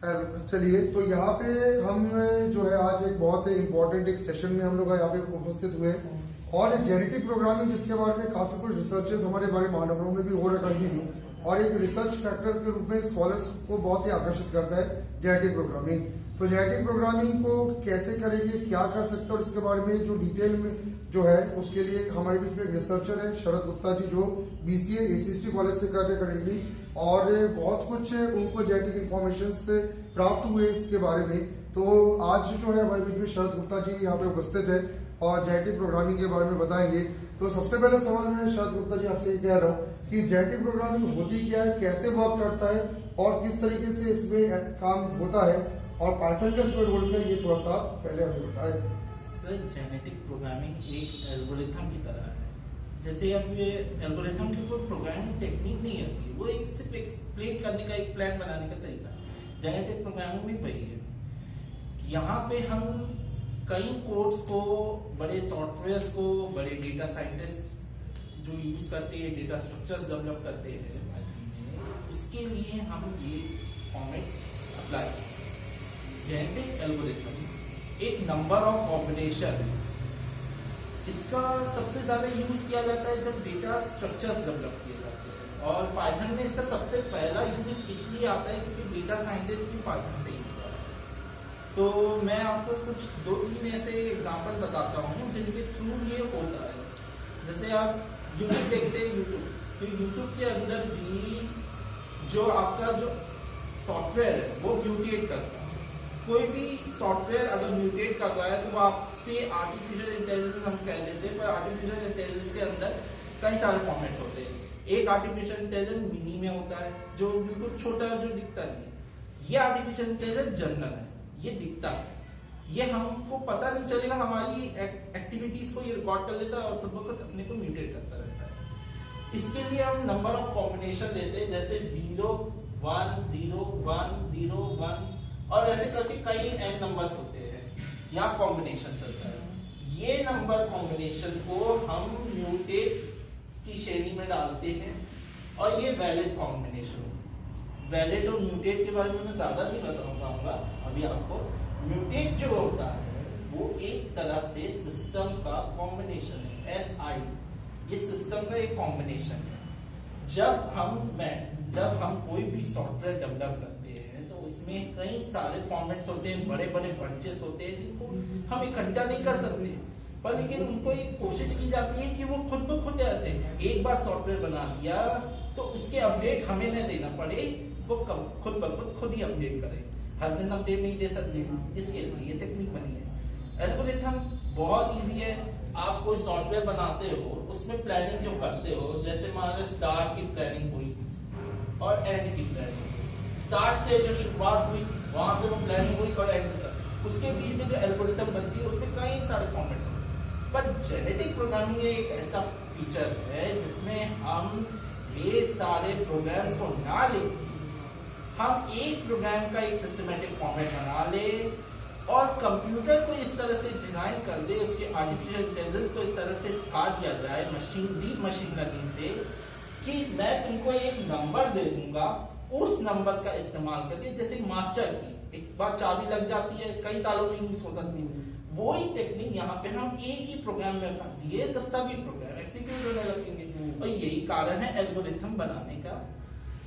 चलिए, तो यहाँ पे हम जो है आज एक बहुत इम्पोर्टेंट एक सेशन में हम लोग यहाँ पे उपस्थित हुए और जेनेटिक प्रोग्रामिंग जिसके बारे में काफी कुछ रिसर्चेस हमारे बड़े महानगरों में भी हो रखी थी और एक रिसर्च फैक्टर के रूप में स्कॉलर्स को बहुत ही आकर्षित करता है जेनेटिक प्रोग्रामिंग। तो जेनेटिक प्रोग्रामिंग को कैसे करेंगे, क्या कर सकते हैं और इसके बारे में जो डिटेल में जो है उसके लिए हमारे बीच में एक रिसर्चर है शरद गुप्ता जी, जो BCA ACST कॉलेज से कर रहे करेंटली और बहुत कुछ उनको जेनेटिक इंफॉर्मेशन से प्राप्त हुए इसके बारे में। तो आज जो है हमारे बीच में शरद गुप्ता जी यहाँ पे उपस्थित है और जेनेटिक प्रोग्रामिंग के बारे में बताएंगे। तो सबसे पहला सवाल मैं शरद गुप्ता जी आपसे ये कह रहा हूँ कि जेनेटिक प्रोग्रामिंग होती क्या है, कैसे वर्क करता है और किस तरीके से इसमें काम होता है और पाइथन का इसमें रोल क्या है, ये थोड़ा सा पहले हमें बताएं। सर, जेनेटिक प्रोग्रामिंग एक एल्गोरिथम की तरह है। जैसे अब ये एल्गोरिथम की कोई प्रोग्रामिंग टेक्निक नहीं होती, वो एक सिर्फ एक्सप्लेन करने का, एक प्लान बनाने का तरीका। जेनेटिक प्रोग्रामिंग भी वही है। यहाँ पे हम कई कोड्स को, बड़े सॉफ्टवेयर्स को, बड़े डेटा साइंटिस्ट जो यूज करते हैं, डेटा स्ट्रक्चर्स डेवलप करते हैं उसके लिए हम ये फॉर्मेट अप्लाई। जेनेटिक एल्गोरिथम एक नंबर ऑफ कॉम्बिनेशन, इसका सबसे ज्यादा यूज किया जाता है जब डेटा स्ट्रक्चर्स डेवलप किए जाते हैं और पाइथन में इसका सबसे पहला यूज इसलिए आता है क्योंकि डेटा साइंटिस्ट भी पाइथन से यूज करते हैं। तो मैं आपको कुछ 2-3 ऐसे एग्जांपल बताता हूँ जिनके थ्रू ये होता है। जैसे आप यूट्यूब देखते हैं, तो यूट्यूब के अंदर भी जो आपका जो सॉफ्टवेयर है वो म्यूटेट करता है। कोई भी सॉफ्टवेयर अगर म्यूटेट कर रहा है तो वो आपसे आर्टिफिशियल इंटेलिजेंस हम कह देते हैं, पर आर्टिफिशियल इंटेलिजेंस के अंदर कई सारे फॉर्मेट होते हैं। एक आर्टिफिशियल इंटेलिजेंस मिनी में होता है जो बिल्कुल छोटा है, जो दिखता नहीं है। ये आर्टिफिशियल इंटेलिजेंस जनरल है, ये दिखता है, ये हमको पता नहीं चलेगा, हमारी एक्टिविटीज को ये रिकॉर्ड कर लेता है और खुद ब खुद अपने को म्यूटेट करता रहता है। इसके लिए हम नंबर ऑफ कॉम्बिनेशन लेते हैं, जैसे 0 1 0 1 0 1 और ऐसे करके कई n नंबर्स होते हैं, यहाँ कॉम्बिनेशन चलता है। ये नंबर कॉम्बिनेशन को हम म्यूटेट की श्रेणी में डालते हैं और ये वैलिड कॉम्बिनेशन। वैलिड और म्यूटेट के बारे में मैं ज्यादा नहीं बताऊंगा अभी आपको। म्यूटेट जो होता है वो एक तरह से सिस्टम का कॉम्बिनेशन है, SI, ये सिस्टम का एक कॉम्बिनेशन है। जब हम कोई भी सॉफ्टवेयर डेवलप करते हैं तो उसमें कई सारे फॉर्मेट्स होते हैं, बड़े बड़े बंचेस होते हैं जिनको हम इकट्ठा नहीं कर सकते, पर लेकिन उनको एक कोशिश की जाती है कि वो खुद ब खुद ऐसे एक बार सॉफ्टवेयर बना दिया तो उसके अपडेट हमें न देना पड़े, वो खुद ब खुद ही अपडेट करे। हर दिन अपडेट नहीं दे सकते, इसके लिए ये टेक्निक बनी है। एल्गोरिथम बहुत इजी है। आप कोई सॉफ्टवेयर बनाते हो, उसमें प्लानिंग जो करते हो, जैसे मान लो स्टार्ट की प्लानिंग हुई और एंड की प्लानिंग। स्टार्ट से जो शुरुआत हुई वहां से वो प्लानिंग हुई और एंड तक, उसके बीच में जो एल्गोरिथम बनती है उसमें कई सारे फॉर्मेट होते हैं। पर जेनेटिक प्रोग्रामिंग एक ऐसा फीचर है जिसमें हम ये सारे प्रोग्राम्स को ना लिख, हम एक प्रोग्राम का एक सिस्टमेटिक फॉर्मेट बना ले और कंप्यूटर को इस तरह से डिजाइन कर दे, उसके आर्टिफिशियल इंटेलिजेंस को इस तरह से सिखा दिया जाए डीप मशीन लर्निंग से कि मैं तुमको एक नंबर दे दूंगा, उस नंबर का इस्तेमाल करके, जैसे मास्टर की एक बार चाबी लग जाती है, कई तालों में यूज हो सकती है, वो ही टेक्निक यहाँ पे हम एक ही प्रोग्राम में कर दिए तो सभी प्रोग्राम एग्जीक्यूट होने लगेंगे। और यही कारण है एल्गोरिथम बनाने का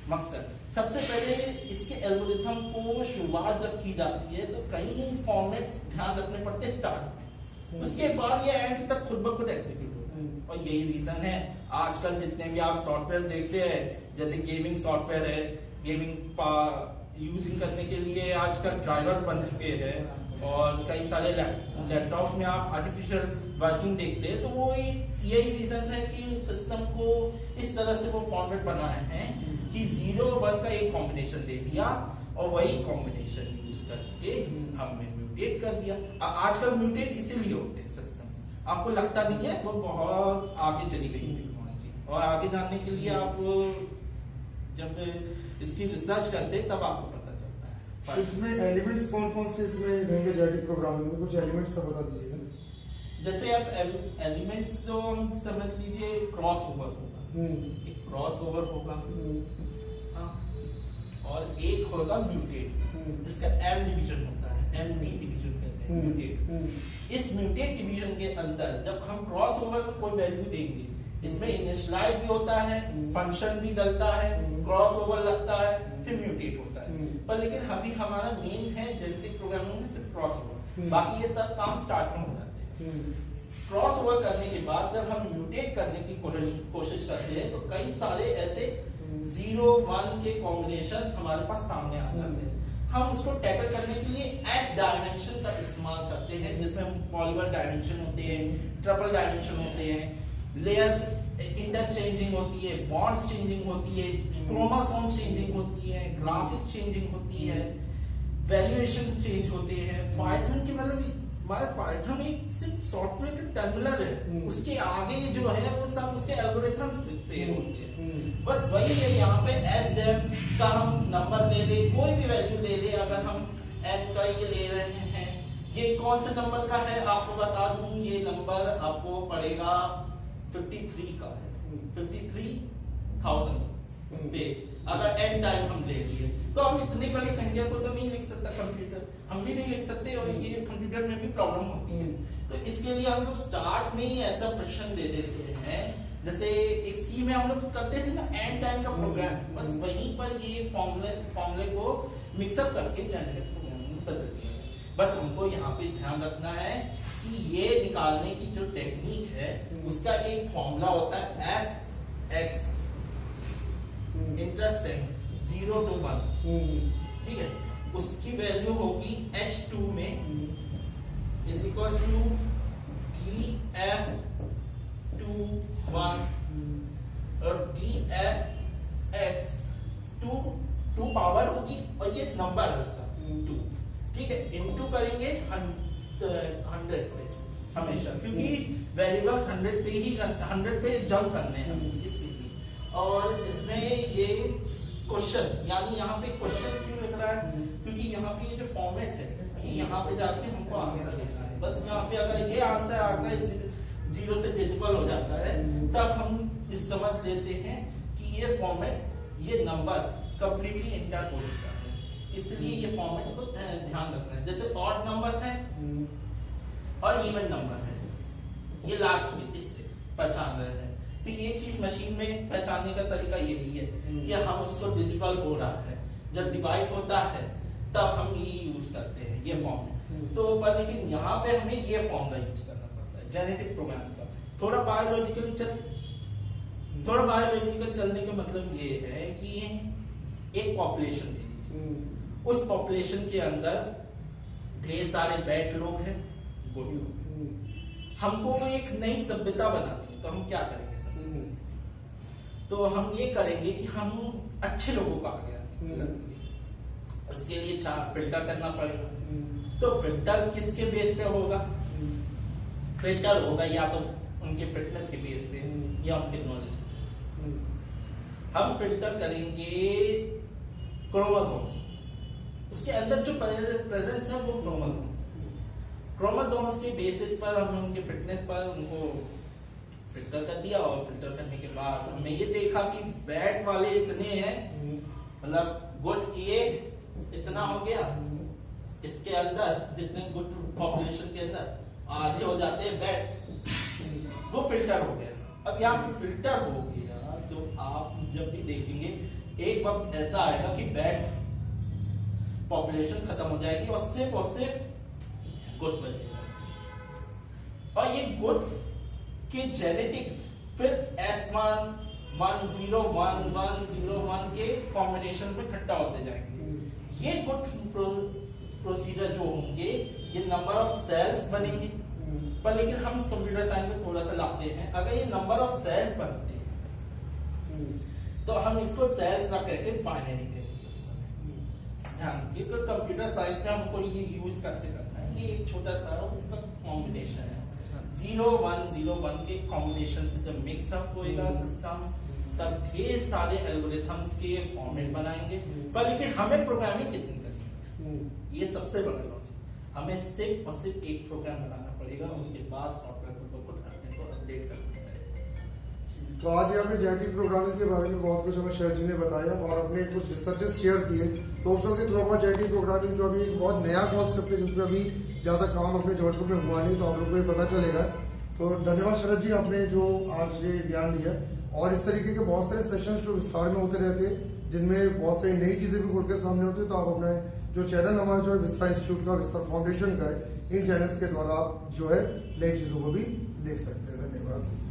मकसद। सबसे पहले इसके एल्गोरिथम को शुरुआत जब की जाती है तो कई फॉर्मेट्स ध्यान रखने पड़ते हैं स्टार्ट में, उसके बाद ये एंड तक खुद ब खुद एग्जीक्यूट होता है। और यही रीजन है आजकल जितने भी आप सॉफ्टवेयर देखते हैं, जैसे गेमिंग सॉफ्टवेयर है, गेमिंग यूजिंग करने के लिए आजकल ड्राइवर्स बन चुके हैं और कई सारे लैपटॉप में आप आर्टिफिशियल वर्किंग देखते हैं, तो वो यही रीजन है कि सिस्टम को इस तरह से वो फॉर्मेट बनाए हैं कि 0 1 का एक कॉम्बिनेशन दे दिया और वही कॉम्बिनेशन यूज करके हमने म्यूटेट कर दिया। आजकल म्यूटेट इसीलिए होते हैं सिस्टम, आपको लगता नहीं है, वो बहुत आगे चली गई टेक्नोलॉजी। और आगे जानने के लिए आप जब इसकी रिसर्च करते तब आपको पता चलता है। इसमें एलिमेंट्स कौन कौन से इसमें रहेंगे जेनेटिक प्रोग्रामिंग में, कुछ एलिमेंट्स का बता दीजिएगा। जैसे अब एलिमेंट्स तो हम समझ लीजिए क्रॉस ओवर होगा, एक क्रॉस ओवर होगा और एक होगा म्यूटेट। जिसका एम डिवीजन होता है, एमडी डिवीजन कहते हैं, म्यूटेट। इस म्यूटेट डिवीजन के अंदर जब हम क्रॉस ओवर में कोई वैल्यू देंगे, इसमें इनिशियलाइज भी होता है, फंक्शन भी डलता है, क्रॉस ओवर लगता है, फिर म्यूटेट होता है। पर लेकिन अभी हमारा मेन है जेनेटिक प्रोग्रामिंग में सिर्फ क्रॉस ओवर, बाकी ये सब काम स्टार्ट में हो जाते हैं। क्रॉस ओवर करने के बाद जब हम म्यूटेट करने की कोशिश करते हैं तो कई सारे ऐसे 0 1 के कॉम्बिनेशन हमारे पास सामने आ जाते हैं। हम उसको टैकल करने के लिए एच डायमेंशन का इस्तेमाल करते हैं, जिसमें हम पॉलीगॉन डायमेंशन होते हैं, ट्रिपल डायमेंशन होते हैं, लेयर्स इंटरचेंजिंग होती है, बॉन्ड चेंजिंग होती है, क्रोमोसोम चेंजिंग होती है, ग्राफिक चेंजिंग होती है, वैल्यूएशन चेंज होते हैं। पाइथन के मतलब हमारे पाइथन एक सिर्फ सॉफ्टवेयर का टर्मिनल है, उसके आगे जो है वो सब उसके एल्गोरिथम्स से होते हैं। बस वही है, यहाँ पे एच डेम का हम नंबर दे दे, कोई भी वैल्यू दे दे, अगर हम एन का ये ले रहे हैं, ये कौन से नंबर का है आपको बता दूं, ये नंबर आपको पड़ेगा 53 का है, 53,000 पे अगर एन टाइम हम ले लिए तो हम इतनी बड़ी संख्या को तो नहीं लिख सकता कंप्यूटर, हम भी नहीं लिख सकते और ये कंप्यूटर में भी प्रॉब्लम होती है। तो इसके लिए हम सब स्टार्ट में ही ऐसा फ्रिक्शन दे देते हैं, जैसे एक सी में हम लोग करते थे ना एन टाइम का प्रोग्राम, बस वहीं पर ये फॉर्मूले को मिक्सअप करके जेनेटिक प्रोग्राम में बदल दिया है। बस हमको यहाँ पे ध्यान रखना है कि ये निकालने की जो टेक्निक है उसका एक फॉर्मूला होता है एफ एक्स इंटरसेक्ट 0 to 1, ठीक है, उसकी वैल्यू होगी h2 में इज इक्वल टू df21 और dfx 2 पावर होगी और ये नंबर है उसका 2, ठीक है, इनटू करेंगे 100 से हमेशा, क्योंकि वेरिएबल्स 100 पे जंप करने हैं इसलिए। और इसमें ये क्वेश्चन, यानी यहाँ पे क्वेश्चन क्यों लिख रहा है, क्योंकि यहाँ पे ये जो फॉर्मेट है कि यहाँ पे जाके हमको आंसर देना है। बस यहाँ पे अगर ये आंसर आता है 0 से डिजिबल हो जाता है, तब हम समझ लेते हैं कि ये फॉर्मेट, ये नंबर कंप्लीटली इंटर हो चुका है। इसलिए ये फॉर्मेट को ध्यान रखना है। जैसे ऑड नंबर्स है और इवन नंबर है, ये लास्ट में इससे पहचान रहे हैं। तो ये चीज मशीन में पहचानने का तरीका यही है कि हम उसको डिजिबल हो रहा है, जब डिवाइड होता है तब हम ये यूज करते हैं ये फॉर्म। तो पर लेकिन यहाँ पे हमें ये फॉर्मूला यूज करना पड़ता है जेनेटिक प्रोग्राम का। थोड़ा बायोलॉजिकल चलने का मतलब ये है कि एक पॉपुलेशन ले लीजिए, उस पॉपुलेशन के अंदर ढेर सारे बैड लोग हैं, गुड लोग। हमको एक नई सभ्यता बनानी है, तो हम क्या करेंगे? तो हम ये करेंगे कि हम अच्छे लोगों का आगे इसके लिए फिल्टर करना पड़ेगा। तो फिल्टर किसके बेस पे होगा? फिल्टर होगा या तो उनके फिटनेस के बेस पे या उनके नॉलेज पे। हम फिल्टर करेंगे क्रोमोसोम्स, उसके अंदर जो प्रेजेंस है वो क्रोमोसोम्स के बेसिस पर हम उनके फिटनेस पर उनको फिल्टर कर दिया। और फिल्टर करने के बाद हमने ये देखा कि बैट वाले इतने हैं, मतलब गुड ये इतना हो गया, इसके अंदर जितने गुड पॉपुलेशन के अंदर आधे हो जाते हैं बैट, वो फिल्टर हो गया। अब यहाँ पे फिल्टर हो गया तो आप जब भी देखेंगे एक वक्त ऐसा आएगा कि बैट पॉपुलेशन खत्म हो जाएगी और सिर्फ गुड बचेगा। और ये गुड के जेनेटिक्स फिर S1 101 101 के कॉम्बिनेशन में इकट्ठा होते जाएंगे। ये गुड प्रोसीजर जो होंगे, ये नंबर ऑफ सेल्स बनेंगे। पर लेकिन हम कंप्यूटर साइंस में थोड़ा सा लाते हैं, अगर ये नंबर ऑफ सेल्स बनते हैं तो हम इसको सेल्स ना करके बाइनरी करेंगे उस समय। ध्यान रखिए, कंप्यूटर साइंस में हमको ये यूज कैसे करना है, ये एक छोटा सा इसका कॉम्बिनेशन है। 0101 के कॉम्बिनेशन से जब मिक्सअप होएगा सिस्टम, तब ढेर सारे एल्गोरिथम्स के फॉर्मेट बनाएंगे। पर लेकिन हमें प्रोग्रामिंग कितनी करनी है, ये सबसे बड़ा लॉजिक। हमें सिर्फ और सिर्फ एक प्रोग्राम बनाना पड़ेगा, उसके बाद सॉफ्टवेयर को अपडेट करना पड़ेगा। तो आज आपने जेनेटिक प्रोग्रामिंग के बारे में बहुत कुछ हमें शरद जी ने बताया और अपने कुछ रिसर्चेस शेयर किए। टोप्सो के थ्रू ऑफ जेनेटिक प्रोग्रामिंग जो अभी एक बहुत नया कॉन्सेप्ट है जिसमें अभी ज्यादा काम अपने जबलपुर में हुआ नहीं, तो आप लोगों को ये पता चलेगा। तो धन्यवाद शरद जी, आपने जो आज ये ज्ञान दिया, और इस तरीके के बहुत सारे सेशंस जो विस्तार में होते रहते हैं जिनमें बहुत सारी नई चीजें भी खुल के सामने होती है, तो आप अपने जो चैनल हमारा जो है विस्तार इंस्टीट्यूट का, विस्तार फाउंडेशन का है, इन चैनल्स के द्वारा आप जो है नई चीजों को भी देख सकते हैं। धन्यवाद।